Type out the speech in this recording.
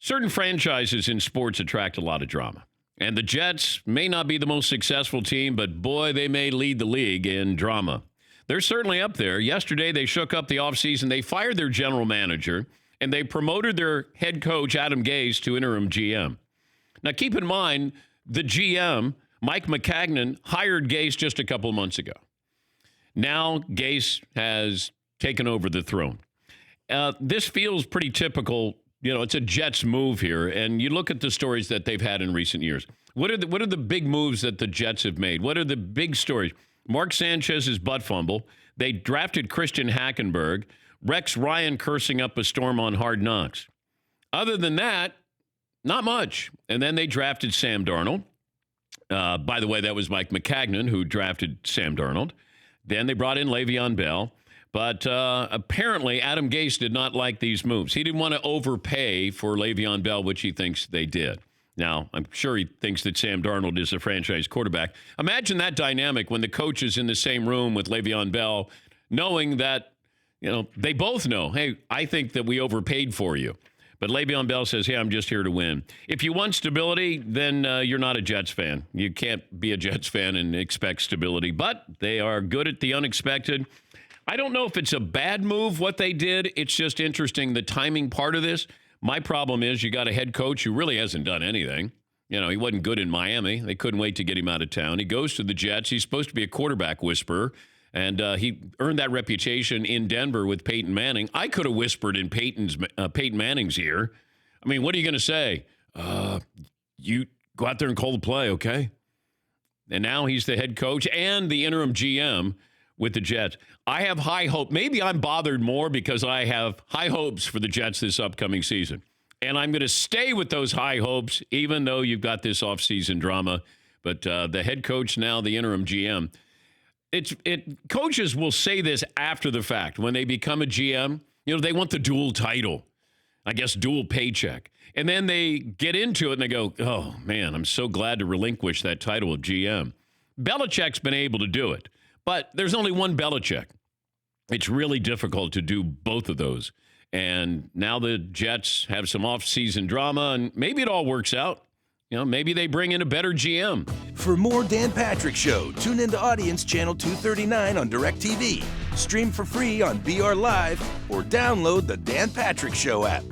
Certain franchises in sports attract a lot of drama. And the Jets may not be the most successful team, but boy, they may lead the league in drama. They're certainly up there. Yesterday, they shook up the offseason. They fired their general manager, and they promoted their head coach, Adam Gase, to interim GM. Now, keep in mind, the GM, Mike McCagnon, hired Gase just a couple of months ago. Now, Gase has taken over the throne. This feels pretty typical. You know, it's a Jets move here, and you look at the stories that they've had in recent years. What are the big moves that the Jets have made? What are the big stories? Mark Sanchez's butt fumble. They drafted Christian Hackenberg. Rex Ryan cursing up a storm on Hard Knocks. Other than that, not much. And then they drafted Sam Darnold. By the way, that was Mike McCagnon who drafted Sam Darnold. Then they brought in LeVeon Bell. But apparently, Adam Gase did not like these moves. He didn't want to overpay for Le'Veon Bell, which he thinks they did. Now, I'm sure he thinks that Sam Darnold is a franchise quarterback. Imagine that dynamic when the coach is in the same room with Le'Veon Bell, knowing that, you know, they both know, hey, I think that we overpaid for you. But Le'Veon Bell says, hey, I'm just here to win. If you want stability, then you're not a Jets fan. You can't be a Jets fan and expect stability. But they are good at the unexpected. I don't know if it's a bad move, what they did. It's just interesting, the timing part of this. My problem is you got a head coach who really hasn't done anything. You know, he wasn't good in Miami. They couldn't wait to get him out of town. He goes to the Jets. He's supposed to be a quarterback whisperer, and he earned that reputation in Denver with Peyton Manning. I could have whispered in Peyton Manning's ear. I mean, what are you going to say? You go out there and call the play, okay? And now he's the head coach and the interim GM with the Jets. I have high hope. Maybe I'm bothered more because I have high hopes for the Jets this upcoming season. And I'm going to stay with those high hopes, even though you've got this offseason drama. But the head coach now, the interim GM, coaches will say this after the fact. When they become a GM, you know, they want the dual title, I guess dual paycheck. And then they get into it and they go, oh, man, I'm so glad to relinquish that title of GM. Belichick's been able to do it. But there's only one Belichick. It's really difficult to do both of those. And now the Jets have some off-season drama, and maybe it all works out. You know, maybe they bring in a better GM. For more Dan Patrick Show, tune into Audience Channel 239 on DirecTV. Stream for free on BR Live or download the Dan Patrick Show app.